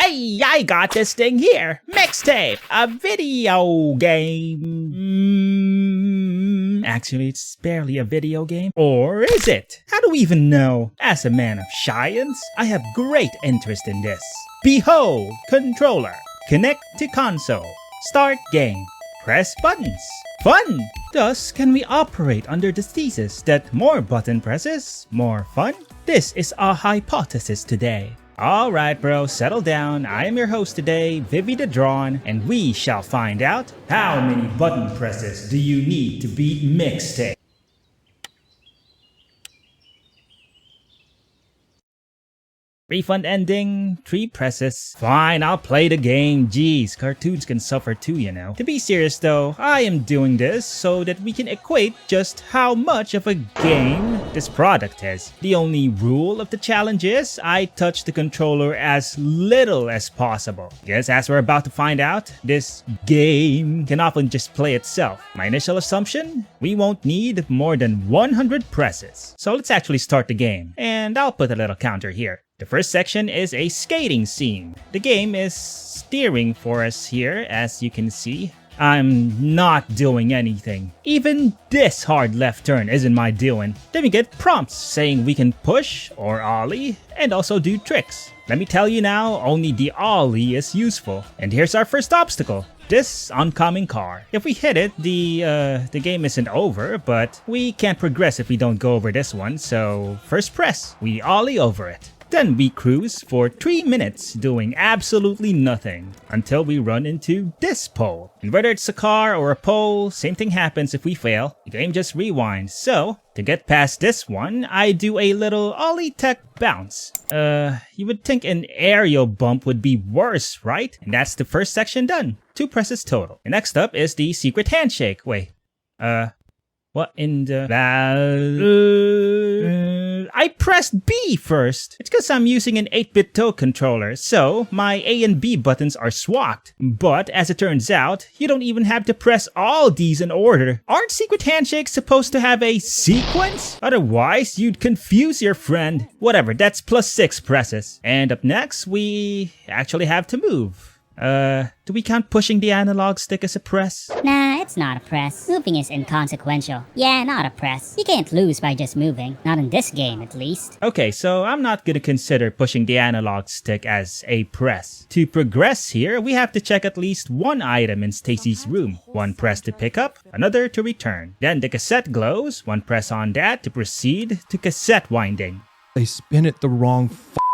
Hey, I got this thing here. Mixtape, a video game. Actually, it's barely a video game. Or is it? How do we even know? As a man of science, I have great interest in this. Behold, controller. Connect to console. Start game. Press buttons. Fun! Thus, can we operate under the thesis that more button presses, more fun? This is our hypothesis today. Alright bro, settle down. I am your host today, Vivi the Drawn, and we shall find out how many button presses do you need to beat Mixtape. Refund ending, 3 presses. Fine, I'll play the game. Jeez, cartoons can suffer too, you know. To be serious though, I am doing this so that we can equate just how much of a game this product is. The only rule of the challenge is I touch the controller as little as possible. Yes, as we're about to find out, this game can often just play itself. My initial assumption, we won't need more than 100 presses. So let's actually start the game, and I'll put a little counter here. The first section is a skating scene. The game is steering for us here, as you can see. I'm not doing anything. Even this hard left turn isn't my doing. Then we get prompts saying we can push or ollie and also do tricks. Let me tell you now, only the ollie is useful. And here's our first obstacle. This oncoming car. If we hit it, the game isn't over, but we can't progress if we don't go over this one. So first press, we ollie over it. Then we cruise for 3 minutes doing absolutely nothing until we run into this pole. And whether it's a car or a pole, same thing happens if we fail. The game just rewinds. So to get past this one, I do a little ollie tech bounce. You would think an aerial bump would be worse, right? And that's the first section done. 2 presses total. And next up is the secret handshake. Wait, what in the... I pressed B first. It's because I'm using an 8-bit toe controller, so my A and B buttons are swapped. But as it turns out, you don't even have to press all these in order. Aren't secret handshakes supposed to have a sequence? Otherwise, you'd confuse your friend. Whatever, that's plus 6 presses. And up next, we actually have to move. Do we count pushing the analog stick as a press? Nah, it's not a press. Moving is inconsequential. Yeah, not a press. You can't lose by just moving. Not in this game, at least. Okay, so I'm not gonna consider pushing the analog stick as a press. To progress here, we have to check at least one item in Stacy's room. 1 press to pick up, another to return. Then the cassette glows, 1 press on that to proceed to cassette winding. They spin it the wrong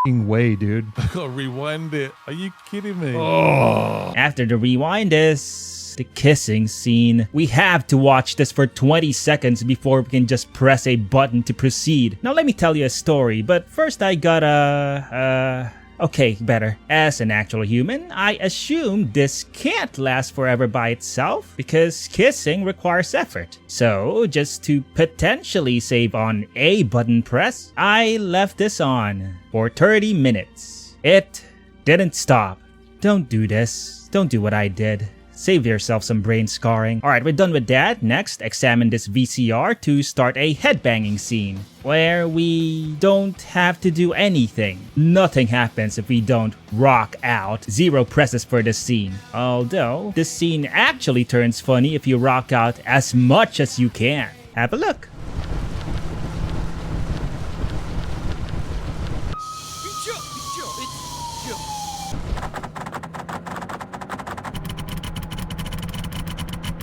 way, dude. Rewind it. Are you kidding me? Oh. After the rewind is the kissing scene. We have to watch this for 20 seconds before we can just press a button to proceed. Now let me tell you a story, but first I gotta, okay, better. As an actual human, I assume this can't last forever by itself because kissing requires effort. So, just to potentially save on a button press, I left this on for 30 minutes. It didn't stop. Don't do this. Don't do what I did. Save yourself some brain scarring. Alright, we're done with that. Next, examine this VCR to start a headbanging scene where we don't have to do anything. Nothing happens if we don't rock out. 0 presses for this scene. Although, this scene actually turns funny if you rock out as much as you can. Have a look.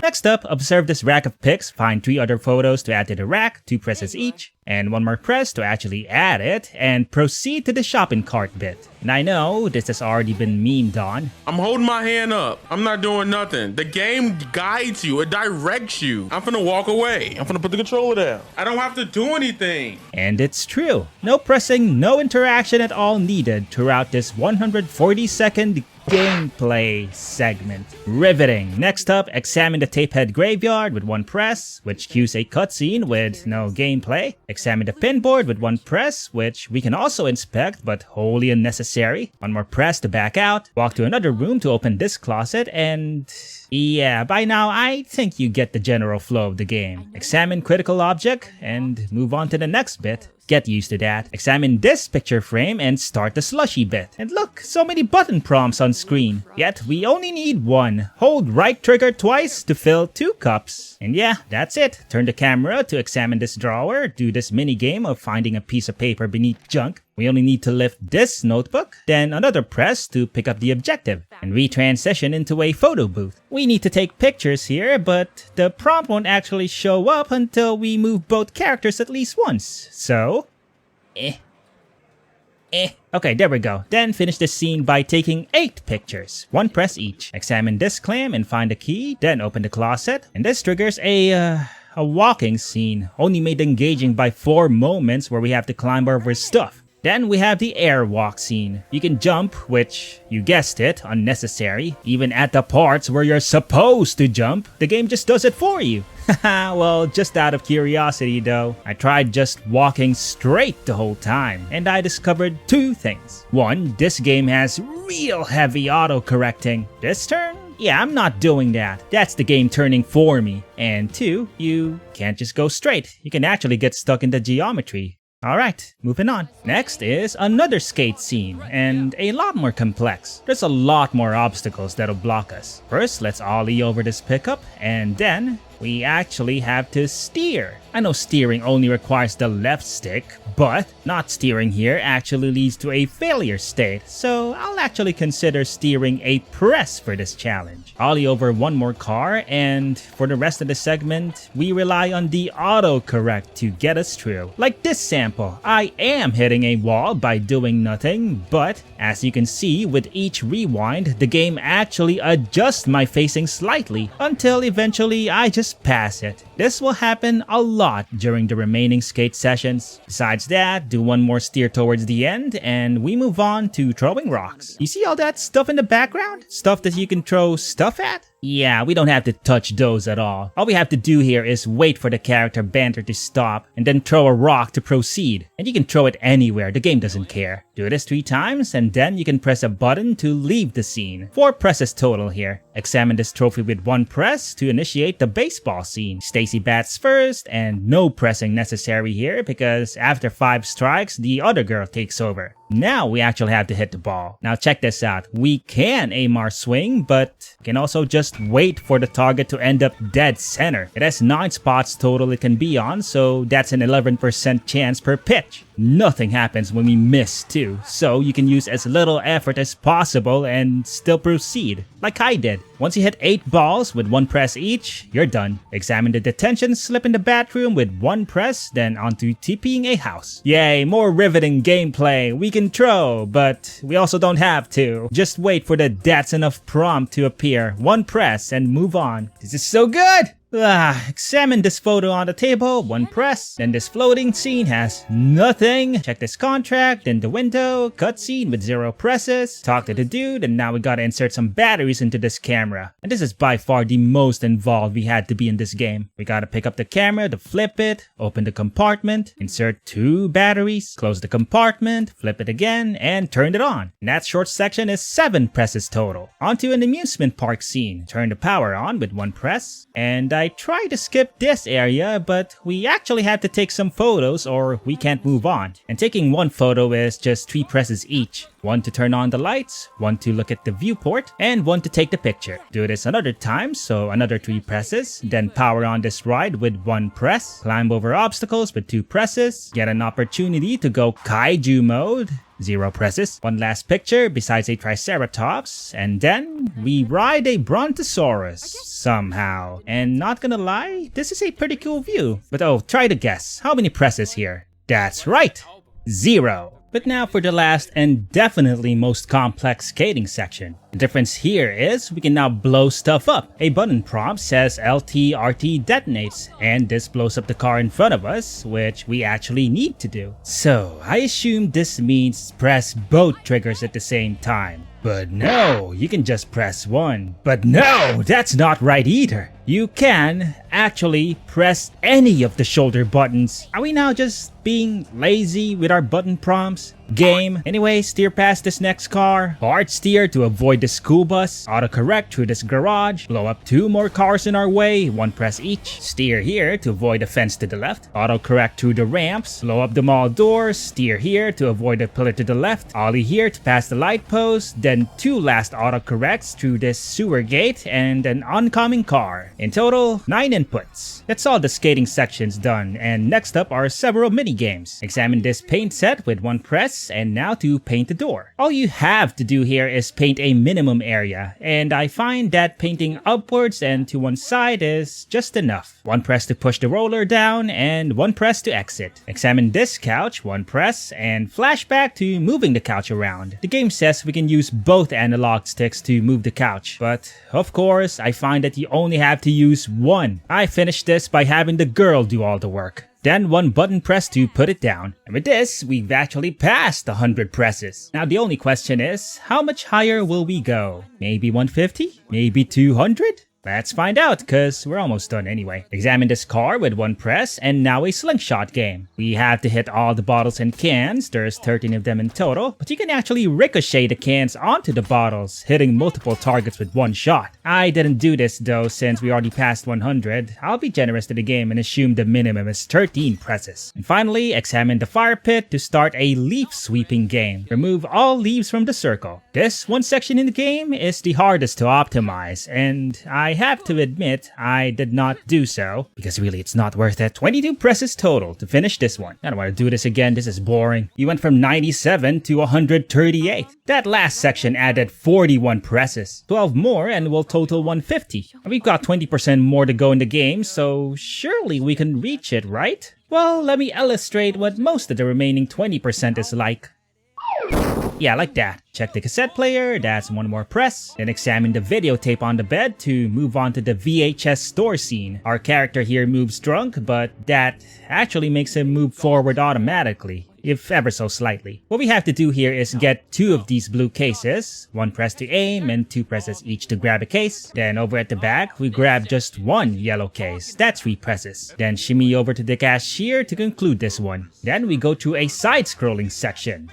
Next up, observe this rack of pics, find 3 other photos to add to the rack, 2 presses each, and 1 more press to actually add it, and proceed to the shopping cart bit. And I know this has already been memed on. I'm holding my hand up. I'm not doing nothing. The game guides you. It directs you. I'm finna walk away. I'm finna put the controller down. I don't have to do anything. And it's true. No pressing, no interaction at all needed throughout this 140-second gameplay segment. Riveting. Next up, examine the tape head graveyard with 1 press, which cues a cutscene with no gameplay. Examine the pinboard with 1 press, which we can also inspect, but wholly unnecessary. 1 more press to back out. Walk to another room to open this closet, and yeah, by now I think you get the general flow of the game. Examine critical object, and move on to the next bit. Get used to that. Examine this picture frame and start the slushy bit. And look, so many button prompts on screen. Yet we only need one. Hold right trigger twice to fill 2 cups. And yeah, that's it. Turn the camera to examine this drawer, do this mini game of finding a piece of paper beneath junk. We only need to lift this notebook, then another press to pick up the objective, and retransition into a photo booth. We need to take pictures here, but the prompt won't actually show up until we move both characters at least once. So, Okay, there we go. Then finish the scene by taking 8 pictures, 1 press each. Examine this clam and find the key, then open the closet, and this triggers a walking scene, only made engaging by 4 moments where we have to climb over stuff. Then we have the airwalk scene. You can jump, which, you guessed it, unnecessary. Even at the parts where you're supposed to jump, the game just does it for you. Haha, well, just out of curiosity though, I tried just walking straight the whole time, and I discovered 2 things. 1, this game has real heavy auto-correcting. This turn? Yeah, I'm not doing that. That's the game turning for me. And 2, you can't just go straight. You can actually get stuck in the geometry. Alright, moving on. Next is another skate scene, and a lot more complex. There's a lot more obstacles that'll block us. First, let's ollie over this pickup, and then we actually have to steer. I know steering only requires the left stick, but not steering here actually leads to a failure state, so I'll actually consider steering a press for this challenge. Ollie over one more car, and for the rest of the segment, we rely on the autocorrect to get us through. Like this sample, I am hitting a wall by doing nothing, but as you can see, with each rewind, the game actually adjusts my facing slightly until eventually I just pass it. This will happen a lot during the remaining skate sessions. Besides that, do one more steer towards the end and we move on to throwing rocks. You see all that stuff in the background? Stuff that you can throw stuff at? Yeah, we don't have to touch those at all. All we have to do here is wait for the character banter to stop and then throw a rock to proceed. And you can throw it anywhere, the game doesn't care. Do this 3 times and then you can press a button to leave the scene. 4 presses total here. Examine this trophy with 1 press to initiate the baseball scene. Stacy bats first and no pressing necessary here because after 5 strikes, the other girl takes over. Now we actually have to hit the ball. Now check this out. We can aim our swing, but can also just wait for the target to end up dead center. It has 9 spots total it can be on, so that's an 11% chance per pitch. Nothing happens when we miss too, so you can use as little effort as possible and still proceed, like I did. Once you hit 8 balls with 1 press each, you're done. Examine the detention slip in the bathroom with 1 press, then onto TPing a house. Yay, more riveting gameplay. We can throw, but we also don't have to. Just wait for the "that's enough" prompt to appear, 1 press, and move on. This is so good! Examine this photo on the table, 1 press. Then this floating scene has nothing. Check this contract, then the window, cutscene with 0 presses. Talk to the dude, and now we gotta insert some batteries into this camera. And this is by far the most involved we had to be in this game. We gotta pick up the camera to flip it, open the compartment, insert 2 batteries, close the compartment, flip it again, and turn it on. And that short section is 7 presses total. Onto an amusement park scene. Turn the power on with 1 press, and I tried to skip this area, but we actually have to take some photos or we can't move on. And taking 1 photo is just 3 presses each. 1 to turn on the lights, 1 to look at the viewport, and 1 to take the picture. Do this another time, so another 3 presses. Then power on this ride with 1 press. Climb over obstacles with 2 presses. Get an opportunity to go kaiju mode. 0 presses. 1 last picture besides a triceratops, and then we ride a brontosaurus somehow. And not gonna lie, this is a pretty cool view. But oh, try to guess. How many presses here? That's right, 0. But now for the last and definitely most complex skating section. The difference here is we can now blow stuff up. A button prompt says LTRT detonates, and this blows up the car in front of us, which we actually need to do. So I assume this means press both triggers at the same time. But no, you can just press 1. But no, that's not right either. You can actually press any of the shoulder buttons. Are we now just being lazy with our button prompts? Game. Anyway, steer past this next car. Hard steer to avoid this school bus, autocorrect through this garage, blow up 2 more cars in our way, 1 press each, steer here to avoid the fence to the left, autocorrect through the ramps, blow up the mall doors, steer here to avoid the pillar to the left, ollie here to pass the light post, then 2 last autocorrects through this sewer gate and an oncoming car. In total, 9 inputs. That's all the skating sections done, and next up are several mini games. Examine this paint set with 1 press, and now to paint the door. All you have to do here is paint a minimum area, and I find that painting upwards and to one side is just enough. 1 press to push the roller down, and 1 press to exit. Examine this couch, 1 press, and flashback to moving the couch around. The game says we can use both analog sticks to move the couch, but of course, I find that you only have to use 1. I finished this by having the girl do all the work. Then 1 button press to put it down. And with this, we've actually passed 100 presses. Now the only question is, how much higher will we go? Maybe 150? Maybe 200? Let's find out, cause we're almost done anyway. Examine this car with 1 press, and now a slingshot game. We have to hit all the bottles and cans, there's 13 of them in total, but you can actually ricochet the cans onto the bottles, hitting multiple targets with 1 shot. I didn't do this though, since we already passed 100. I'll be generous to the game and assume the minimum is 13 presses. And finally, examine the fire pit to start a leaf sweeping game. Remove all leaves from the circle. This one section in the game is the hardest to optimize, and I have to admit, I did not do so, because really it's not worth it. 22 presses total to finish this one. I don't want to do this again, this is boring. You went from 97 to 138. That last section added 41 presses. 12 more and we'll total 150. And we've got 20% more to go in the game, so surely we can reach it, right? Well, let me illustrate what most of the remaining 20% is like. Yeah, like that. Check the cassette player, that's 1 more press. Then examine the videotape on the bed to move on to the VHS store scene. Our character here moves drunk, but that actually makes him move forward automatically, if ever so slightly. What we have to do here is get 2 of these blue cases, 1 press to aim and 2 presses each to grab a case. Then over at the back, we grab just 1 yellow case, that's 3 presses. Then shimmy over to the cashier to conclude this one. Then we go to a side-scrolling section,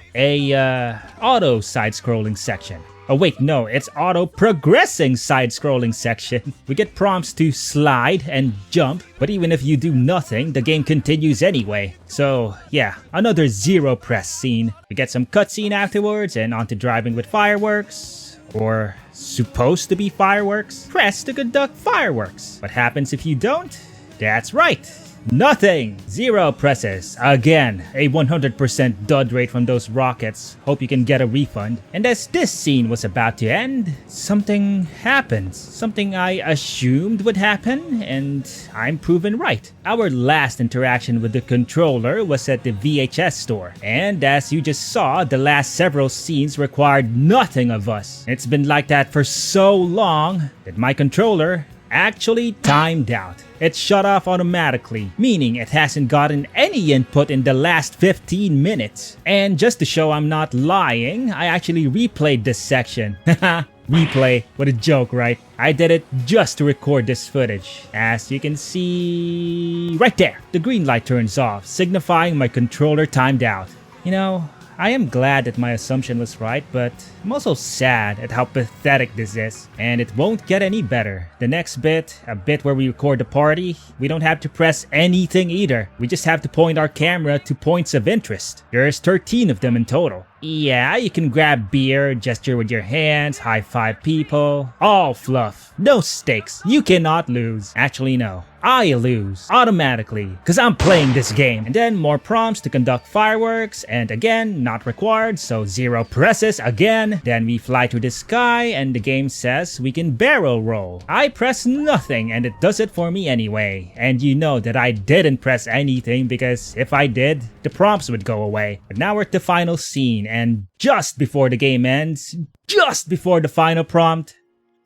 auto side-scrolling section. Oh wait, no, it's auto-progressing side-scrolling section. We get prompts to slide and jump, but even if you do nothing, the game continues anyway. So yeah, another 0 press scene. We get some cutscene afterwards and onto driving with fireworks. Or supposed to be fireworks. Press to conduct fireworks. What happens if you don't? That's right. Nothing! 0 presses. Again, a 100% dud rate from those rockets. Hope you can get a refund. And as this scene was about to end, something happens. Something I assumed would happen, and I'm proven right. Our last interaction with the controller was at the VHS store. And as you just saw, the last several scenes required nothing of us. It's been like that for so long that my controller actually timed out. It shut off automatically, meaning it hasn't gotten any input in the last 15 minutes. And just to show I'm not lying, I actually replayed this section. Haha, replay, what a joke, right? I did it just to record this footage. As you can see right there, the green light turns off, signifying my controller timed out. You know, I am glad that my assumption was right, but I'm also sad at how pathetic this is. And it won't get any better. The next bit, a bit where we record the party, we don't have to press anything either. We just have to point our camera to points of interest. There's 13 of them in total. Yeah, you can grab beer, gesture with your hands, high-five people. All fluff. No stakes. You cannot lose. Actually, no. I lose. Automatically. Cause I'm playing this game. And then more prompts to conduct fireworks. And again, not required, so 0 presses again. Then we fly to the sky and the game says we can barrel roll. I press nothing and it does it for me anyway. And you know that I didn't press anything because if I did, the prompts would go away. But now we're at the final scene. And just before the game ends, just before the final prompt,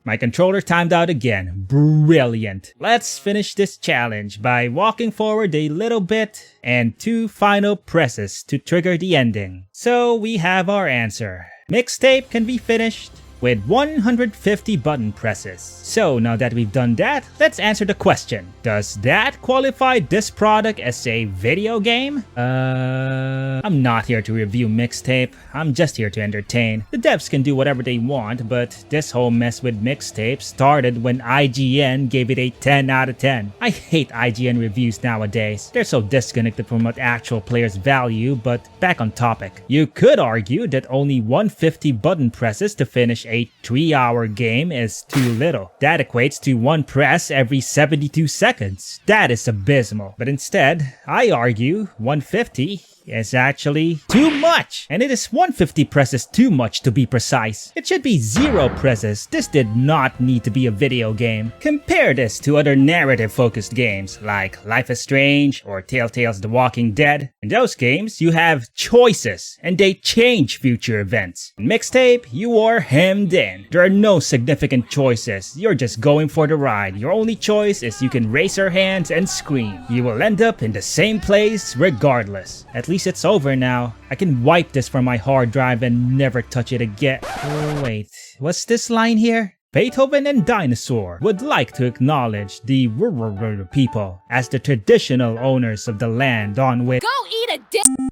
my controller timed out again. Brilliant. Let's finish this challenge by walking forward a little bit and 2 final presses to trigger the ending. So we have our answer. Mixtape can be finished with 150 button presses. So now that we've done that, let's answer the question. Does that qualify this product as a video game? I'm not here to review Mixtape, I'm just here to entertain. The devs can do whatever they want, but this whole mess with Mixtape started when IGN gave it a 10 out of 10. I hate IGN reviews nowadays. They're so disconnected from what actual players value, but back on topic. You could argue that only 150 button presses to finish a 3-hour game is too little. That equates to 1 press every 72 seconds. That is abysmal. But instead, I argue 150 is actually too much. And it is 150 presses too much to be precise. It should be 0 presses. This did not need to be a video game. Compare this to other narrative-focused games like Life is Strange or Telltale's The Walking Dead. In those games, you have choices and they change future events. In Mixtape, you are hemmed in. There are no significant choices. You're just going for the ride. Your only choice is you can raise your hands and scream. You will end up in the same place regardless. At least it's over now. I can wipe this from my hard drive and never touch it again. Oh wait, what's this line here? Beethoven and Dinosaur would like to acknowledge the people as the traditional owners of the land on which— Go eat a dick!